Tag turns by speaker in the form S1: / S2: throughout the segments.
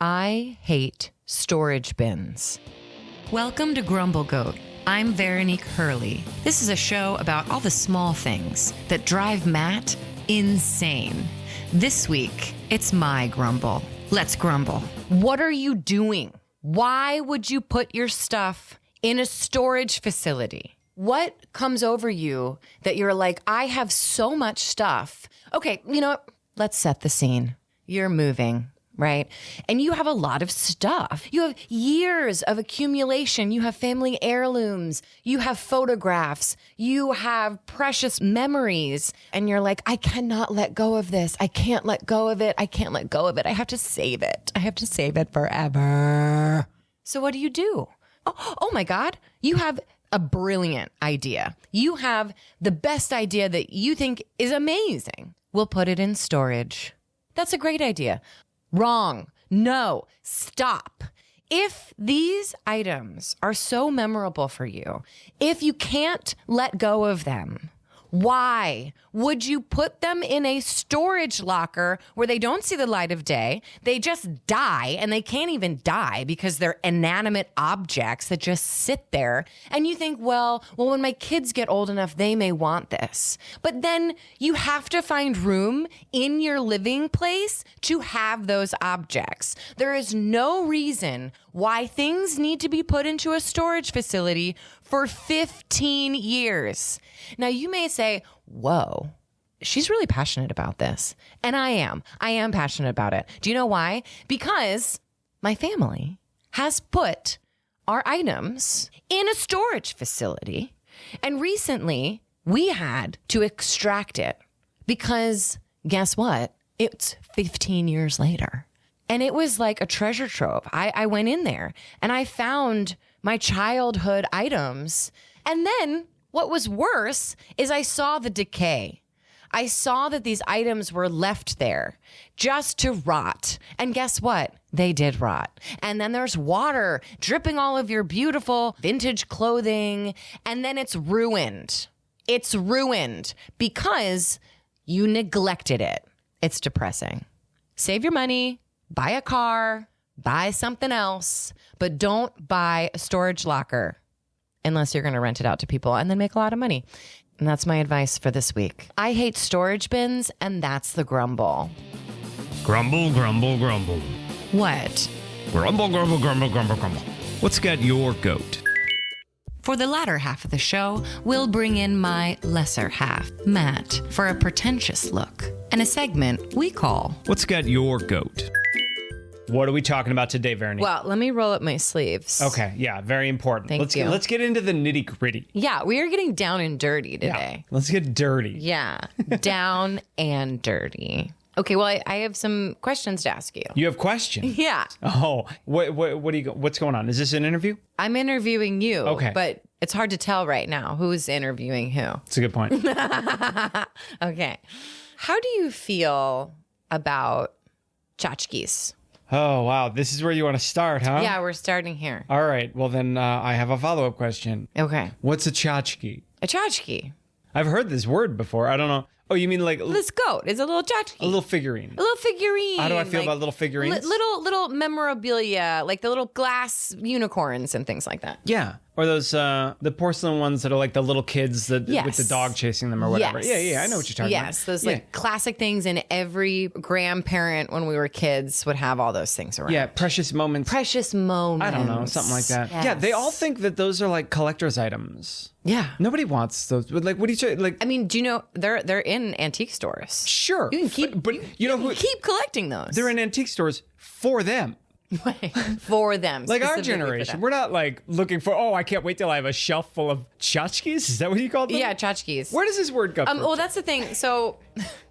S1: I hate storage bins. Welcome to Grumble Goat. I'm Veronique Hurley. This is a show about all the small things that drive Matt insane. This week, it's my grumble. Let's grumble. What are you doing? Why would you put your stuff in a storage facility? What comes over you that you're like, I have so much stuff. Okay, you know what? Let's set the scene. You're moving. Right? And you have a lot of stuff. You have years of accumulation. You have family heirlooms. You have photographs. You have precious memories. And you're like, I cannot let go of this. I can't let go of it. I can't let go of it. I have to save it. I have to save it forever. So what do? Oh my God. You have a brilliant idea. You have the best idea that you think is amazing. We'll put it in storage. That's a great idea. Wrong. No. Stop. If these items are so memorable for you, if you can't let go of them, why would you put them in a storage locker where they don't see the light of day? They just die, and they can't even die because they're inanimate objects that just sit there. And you think, well, when my kids get old enough, they may want this. But then you have to find room in your living place to have those objects. There is no reason why things need to be put into a storage facility for 15 years. Now, you may say, whoa, she's really passionate about this. And I am. I am passionate about it. Do you know why? Because my family has put our items in a storage facility. And recently, we had to extract it because guess what? It's 15 years later. And it was like a treasure trove. I went in there and I found my childhood items. And then what was worse is I saw the decay. I saw that these items were left there just to rot. And guess what? They did rot. And then there's water dripping all of your beautiful vintage clothing. And then it's ruined. It's ruined because you neglected it. It's depressing. Save your money. Buy a car, buy something else, but don't buy a storage locker unless you're going to rent it out to people and then make a lot of money. And that's my advice for this week. I hate storage bins, and that's the grumble.
S2: Grumble, grumble, grumble.
S1: What?
S2: Grumble, grumble, grumble, grumble, grumble. What's got your goat?
S1: For the latter half of the show, we'll bring in my lesser half, Matt, for a pretentious look and a segment we call
S2: What's got your goat? What are we talking about today, Veronique?
S1: Well, let me roll up my sleeves.
S2: Okay, yeah, very important.
S1: Thank you.
S2: Let's get into the nitty gritty.
S1: Yeah, we are getting down and dirty today.
S2: Yeah, let's get dirty.
S1: Yeah, down and dirty. Okay, well, I have some questions to ask you.
S2: You have questions?
S1: Yeah.
S2: Oh, what's going on? Is this an interview?
S1: I'm interviewing you.
S2: Okay.
S1: But it's hard to tell right now who's interviewing who.
S2: That's a good point.
S1: Okay. How do you feel about tchotchkes?
S2: Oh, wow. This is where you want to start, huh?
S1: Yeah, we're starting here.
S2: All right. Well, then I have a follow-up question.
S1: Okay.
S2: What's a tchotchke?
S1: A tchotchke.
S2: I've heard this word before. I don't know. Oh, you mean like...
S1: This goat is a little tchotchke.
S2: A little figurine.
S1: A little figurine.
S2: How do I feel about little figurines?
S1: Little memorabilia, like the little glass unicorns and things like that.
S2: Yeah. Or those, the porcelain ones that are like the little kids that with the dog chasing them or whatever.
S1: Yes.
S2: Yeah, I know what you're talking about.
S1: Yes, those like classic things, and every grandparent when we were kids would have all those things around.
S2: Yeah, precious moments.
S1: Precious moments.
S2: I don't know, something like that.
S1: Yes.
S2: Yeah, they all think that those are like collector's items.
S1: Yeah.
S2: Nobody wants those. But like, what do you say? Like,
S1: I mean, do you know they're in antique stores?
S2: Sure.
S1: You can keep,
S2: but you know who
S1: keep collecting those.
S2: They're in antique stores for them.
S1: For them.
S2: Like our generation. We're not like looking for, I can't wait till I have a shelf full of tchotchkes. Is that what you call them?
S1: Yeah, tchotchkes.
S2: Where does this word come from?
S1: Well, that's the thing. So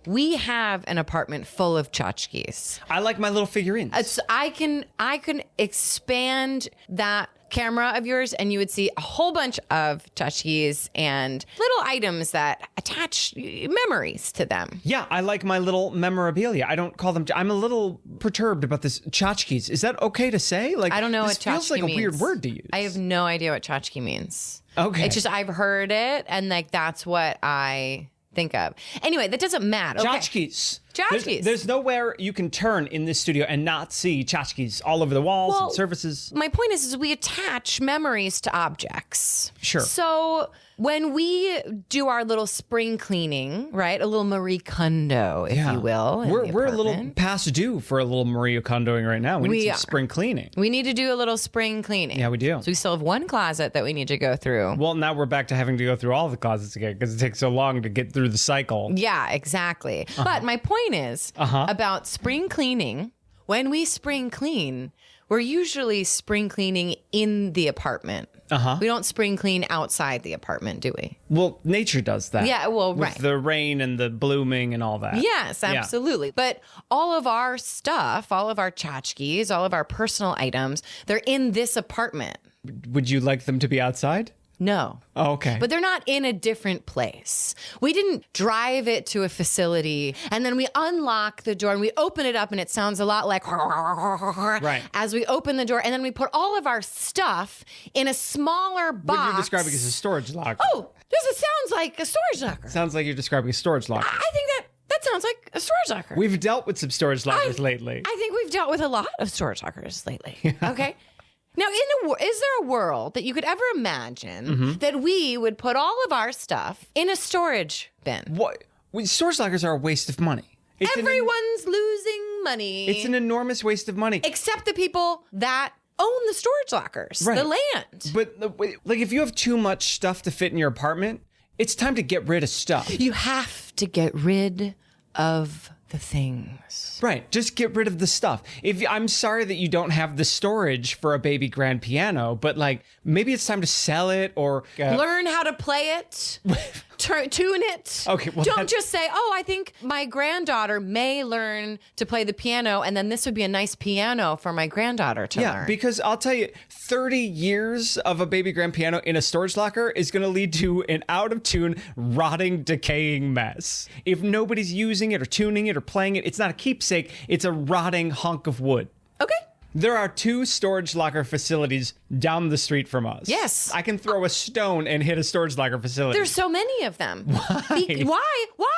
S1: we have an apartment full of tchotchkes.
S2: I like my little figurines.
S1: I can expand that camera of yours and you would see a whole bunch of tchotchkes and little items that attach memories to them.
S2: Yeah, I like my little memorabilia. I don't call them... I'm a little perturbed about this tchotchkes. Is that okay to say? Like,
S1: I don't know what
S2: tchotchke means. This feels like a weird word to use.
S1: I have no idea what tchotchke means.
S2: Okay.
S1: It's just I've heard it and like that's what I think of. Anyway, that doesn't matter.
S2: Tchotchkes.
S1: tchotchkes.
S2: There's nowhere you can turn in this studio and not see tchotchkes all over the walls and surfaces.
S1: My point is we attach memories to objects.
S2: Sure.
S1: So when we do our little spring cleaning, right? A little Marie Kondo, if you will.
S2: We're a little past due for a little Marie Kondoing right now. We need some spring cleaning.
S1: We need to do a little spring cleaning.
S2: Yeah, we do.
S1: So we still have one closet that we need to go through.
S2: Well, now we're back to having to go through all the closets again because it takes so long to get through the cycle.
S1: Yeah, exactly. But my point is about spring cleaning. When we spring clean, we're usually spring cleaning in the apartment. We don't spring clean outside the apartment, do we?
S2: Well, nature does that.
S1: Yeah, well,
S2: with the rain and the blooming and all that.
S1: Yes, absolutely. Yeah. But all of our stuff, all of our tchotchkes, all of our personal items, they're in this apartment.
S2: Would you like them to be outside?
S1: No.
S2: Oh, okay.
S1: But they're not in a different place. We didn't drive it to a facility and then we unlock the door and we open it up and it sounds a lot like as we open the door, and then we put all of our stuff in a smaller box.
S2: What you're describing is a storage locker.
S1: Oh, it sounds like a storage locker.
S2: Sounds like you're describing a storage locker.
S1: I think that sounds like a storage locker.
S2: We've dealt with some storage lockers lately.
S1: I think we've dealt with a lot of storage lockers lately. Okay. Now, is there a world that you could ever imagine that we would put all of our stuff in a storage bin?
S2: What? Storage lockers are a waste of money.
S1: Everyone's losing money.
S2: It's an enormous waste of money.
S1: Except the people that own the storage lockers, the land.
S2: But like, if you have too much stuff to fit in your apartment, it's time to get rid of stuff.
S1: You have to get rid of the things.
S2: Right. Just get rid of the stuff. I'm sorry that you don't have the storage for a baby grand piano, but like maybe it's time to sell it or
S1: learn how to play it. Tune it.
S2: Okay. Well,
S1: don't just say, "Oh, I think my granddaughter may learn to play the piano, and then this would be a nice piano for my granddaughter to learn."
S2: Yeah, because I'll tell you, 30 years of a baby grand piano in a storage locker is going to lead to an out of tune, rotting, decaying mess. If nobody's using it or tuning it or playing it, it's not a keepsake. It's a rotting hunk of wood.
S1: Okay.
S2: There are 2 storage locker facilities down the street from us.
S1: Yes.
S2: I can throw a stone and hit a storage locker facility.
S1: There's so many of them.
S2: Why?
S1: Why?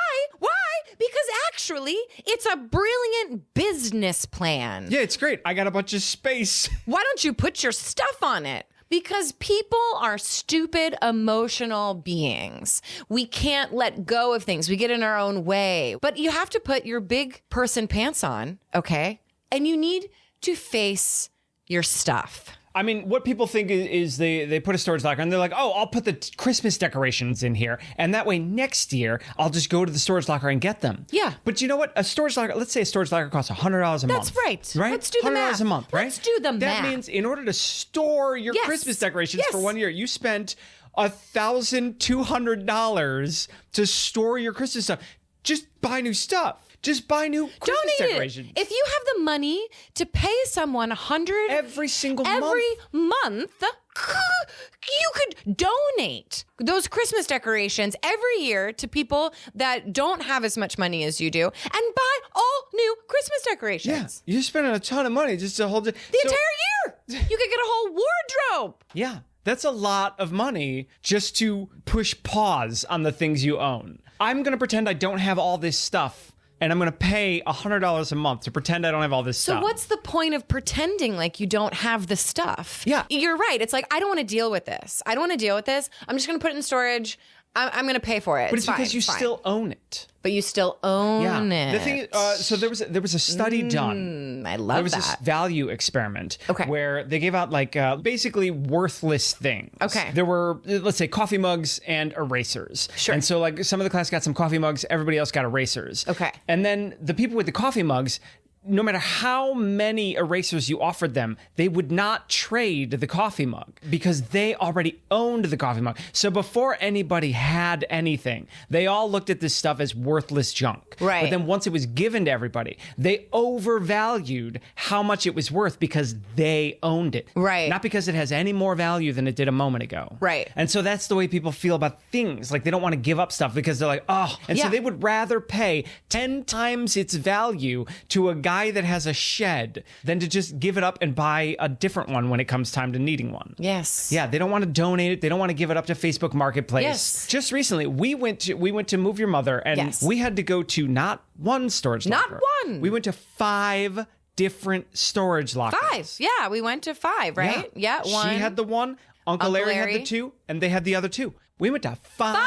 S1: Because actually, it's a brilliant business plan.
S2: Yeah, it's great. I got a bunch of space.
S1: Why don't you put your stuff on it? Because people are stupid, emotional beings. We can't let go of things. We get in our own way. But you have to put your big person pants on, okay? And you need to face your stuff.
S2: I mean, what people think is they put a storage locker and they're like, oh, I'll put the Christmas decorations in here. And that way next year, I'll just go to the storage locker and get them.
S1: Yeah.
S2: But you know what? A storage locker, let's say a storage locker costs $100 a month.
S1: That's right.
S2: Right?
S1: Let's do the math.
S2: $100 a month, right?
S1: Let's do the math.
S2: That means in order to store your Christmas decorations for 1 year, you spent $1,200 to store your Christmas stuff. Just buy new stuff. Just buy new Christmas decorations.
S1: If you have the money to pay someone $100
S2: every single
S1: month, you could donate those Christmas decorations every year to people that don't have as much money as you do, and buy all new Christmas decorations.
S2: Yeah, you're spending a ton of money just to hold it.
S1: The entire year. You could get a whole wardrobe.
S2: Yeah. That's a lot of money just to push pause on the things you own. I'm going to pretend I don't have all this stuff, and I'm going to pay $100 a month to pretend I don't have all this stuff.
S1: So what's the point of pretending like you don't have the stuff?
S2: Yeah.
S1: You're right. It's like, I don't want to deal with this. I'm just going to put it in storage. I'm going to pay for it.
S2: But it's because you still own it.
S1: But you still own it.
S2: The thing is, so there was a study done.
S1: I love
S2: there was
S1: that.
S2: This value experiment
S1: Okay.
S2: where they gave out like basically worthless things.
S1: Okay.
S2: There were, let's say, coffee mugs and erasers.
S1: Sure.
S2: And so like some of the class got some coffee mugs, everybody else got erasers.
S1: Okay.
S2: And then the people with the coffee mugs, no matter how many erasers you offered them, they would not trade the coffee mug because they already owned the coffee mug. So before anybody had anything, they all looked at this stuff as worthless junk.
S1: Right.
S2: But then once it was given to everybody, they overvalued how much it was worth because they owned it.
S1: Right.
S2: Not because it has any more value than it did a moment ago.
S1: Right.
S2: And so that's the way people feel about things. Like they don't want to give up stuff because they're like, oh. And so they would rather pay 10 times its value to a guy guy that has a shed than to just give it up and buy a different one when it comes time to needing one.
S1: Yes.
S2: Yeah, they don't want to donate it. They don't want to give it up to Facebook Marketplace.
S1: Yes.
S2: Just recently, we went to Move Your Mother, and we had to go to not one storage locker.
S1: Not one.
S2: We went to 5 different storage lockers.
S1: 5. Yeah, we went to 5, right? Yeah, one.
S2: She had the one. Uncle Larry had the 2, and they had the other 2. We went to 5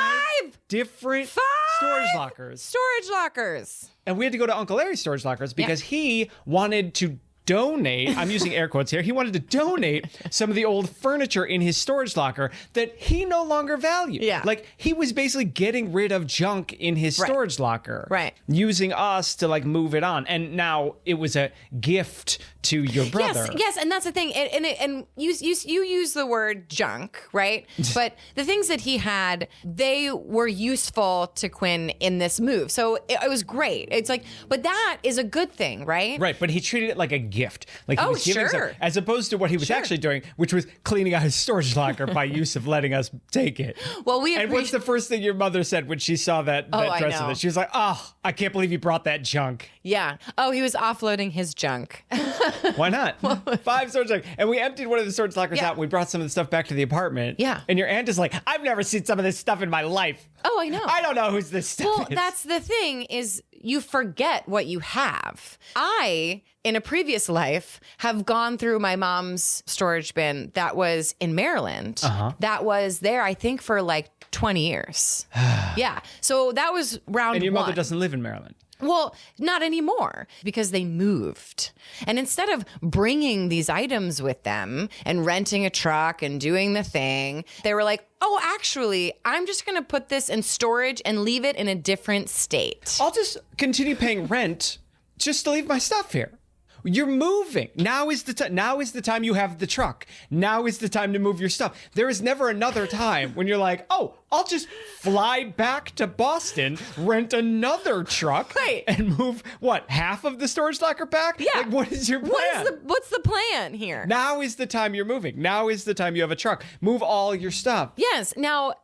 S2: different storage lockers.
S1: Storage lockers.
S2: And we had to go to Uncle Larry's storage lockers because he wanted to donate, I'm using air quotes here, he wanted to donate some of the old furniture in his storage locker that he no longer valued.
S1: Yeah.
S2: Like, he was basically getting rid of junk in his storage locker.
S1: Right.
S2: Using us to, like, move it on. And now it was a gift to your brother.
S1: Yes, and that's the thing. And you use the word junk, right? But the things that he had, they were useful to Quinn in this move. So it was great. It's like, but that is a good thing, right?
S2: Right, but he treated it like a gift. Like he was giving stuff, as opposed to what he was actually doing, which was cleaning out his storage locker by use of letting us take it.
S1: Well,
S2: what's the first thing your mother said when she saw that dress of it? She was like, "Oh, I can't believe you brought that junk."
S1: Yeah. Oh, he was offloading his junk.
S2: Why not? 5 storage lockers. And we emptied one of the storage lockers out. We brought some of the stuff back to the apartment.
S1: Yeah.
S2: And your aunt is like, "I've never seen some of this stuff in my life."
S1: Oh, I know.
S2: I don't know who's this stuff
S1: Well, that's the thing is you forget what you have. I, in a previous life, have gone through my mom's storage bin that was in Maryland. That was there, I think, for like 20 years. Yeah. So that was round 1.
S2: And your mother doesn't live in Maryland.
S1: Well, not anymore because they moved. And instead of bringing these items with them and renting a truck and doing the thing, they were like, oh, actually, I'm just going to put this in storage and leave it in a different state.
S2: I'll just continue paying rent just to leave my stuff here. You're moving. Now is the time. Now is the time you have the truck. Now is the time to move your stuff. There is never another time when you're like, oh, I'll just fly back to Boston, rent another truck, and move, half of the storage locker back?
S1: Yeah.
S2: Like, what is your plan?
S1: What's the plan here?
S2: Now is the time you're moving. Now is the time you have a truck. Move all your stuff.
S1: Yes. Now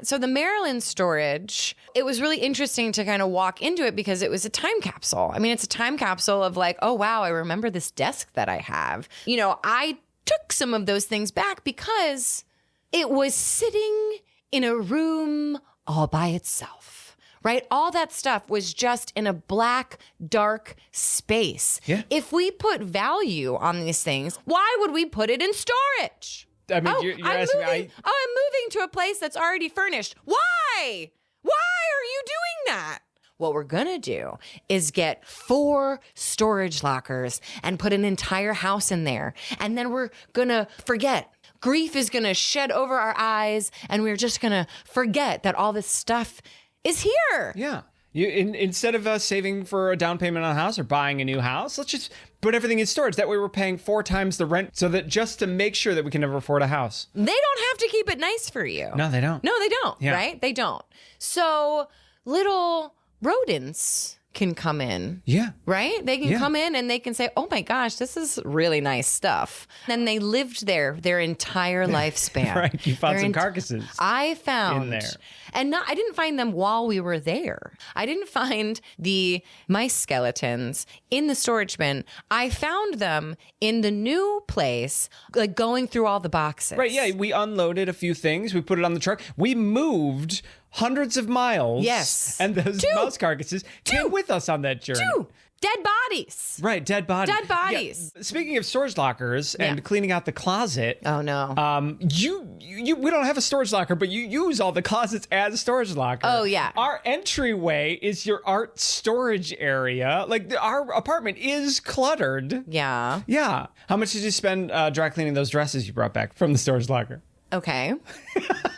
S1: so the Maryland storage, it was really interesting to kind of walk into it because it was a time capsule. I mean, it's a time capsule of like, oh, wow, I remember this desk that I have. You know, I took some of those things back because it was sitting in a room all by itself, right? All that stuff was just in a black, dark space.
S2: Yeah.
S1: If we put value on these things, why would we put it in storage?
S2: I mean, you're asking me.
S1: I'm moving to a place that's already furnished. Why? Why are you doing that? What we're going to do is get 4 storage lockers and put an entire house in there. And then we're going to forget. Grief is going to shed over our eyes, and we're just going to forget that all this stuff is here.
S2: Yeah. Instead of us saving for a down payment on a house or buying a new house, let's just put everything in storage. That way we're paying 4 times the rent so that just to make sure that we can never afford a house.
S1: They don't have to keep it nice for you.
S2: No, they don't.
S1: No, they don't, right? They don't. So little rodents can come in.
S2: Yeah.
S1: Right? They can come in and they can say, oh my gosh, this is really nice stuff. And they lived there their entire lifespan.
S2: Right. You found some carcasses.
S1: I found
S2: in there.
S1: And I didn't find them while we were there. I didn't find the mice skeletons in the storage bin. I found them in the new place, like going through all the boxes.
S2: Right. Yeah. We unloaded a few things. We put it on the truck. We moved hundreds of miles.
S1: Yes.
S2: And those mouse carcasses came with us on that journey.
S1: 2 dead bodies.
S2: Right, dead bodies.
S1: Dead bodies.
S2: Yeah. Speaking of storage lockers and cleaning out the closet.
S1: Oh no.
S2: We don't have a storage locker, but you use all the closets as a storage locker.
S1: Oh yeah.
S2: Our entryway is your art storage area. Like our apartment is cluttered.
S1: Yeah.
S2: Yeah. How much did you spend dry cleaning those dresses you brought back from the storage locker?
S1: Okay.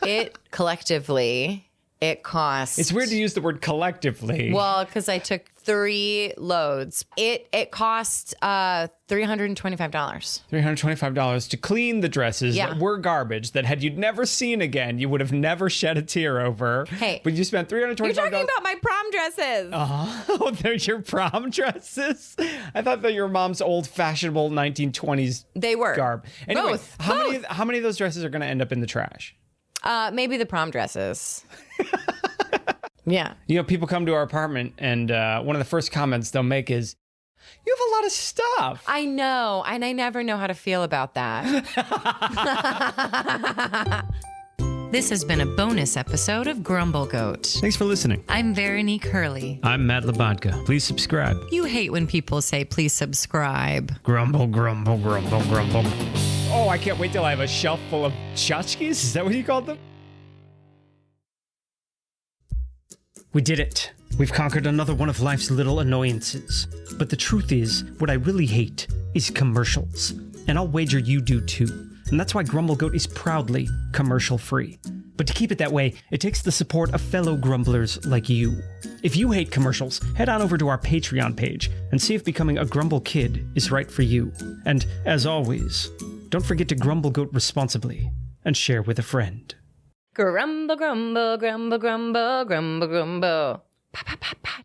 S1: It collectively, it cost.
S2: It's weird to use the word collectively.
S1: Well, because I took 3 loads. It cost $325.
S2: $325 to clean the dresses that were garbage, that had you never seen again, you would have never shed a tear over.
S1: Hey.
S2: But you spent $325.
S1: You're talking about my prom dresses.
S2: Oh, they're your prom dresses? I thought that your mom's old fashionable 1920s
S1: They were.
S2: garb. Anyway,
S1: Both.
S2: How many of those dresses are going to end up in the trash?
S1: Maybe the prom dresses. Yeah.
S2: You know, people come to our apartment and one of the first comments they'll make is, You have a lot of stuff.
S1: I know, and I never know how to feel about that. This has been a bonus episode of Grumble Goat.
S2: Thanks for listening.
S1: I'm Veronique Hurley.
S2: I'm Matt Labodka. Please subscribe.
S1: You hate when people say, please subscribe.
S2: Grumble, grumble, grumble, grumble. Oh, I can't wait till I have a shelf full of tchotchkes. Is that what you called them? We did it. We've conquered another one of life's little annoyances. But the truth is, what I really hate is commercials. And I'll wager you do too. And that's why Grumble Goat is proudly commercial-free. But to keep it that way, it takes the support of fellow grumblers like you. If you hate commercials, head on over to our Patreon page and see if becoming a Grumble Kid is right for you. And, as always, don't forget to Grumble Goat responsibly and share with a friend.
S1: Grumble, grumble, grumble, grumble, grumble, grumble. Pa, pa, pa, pa.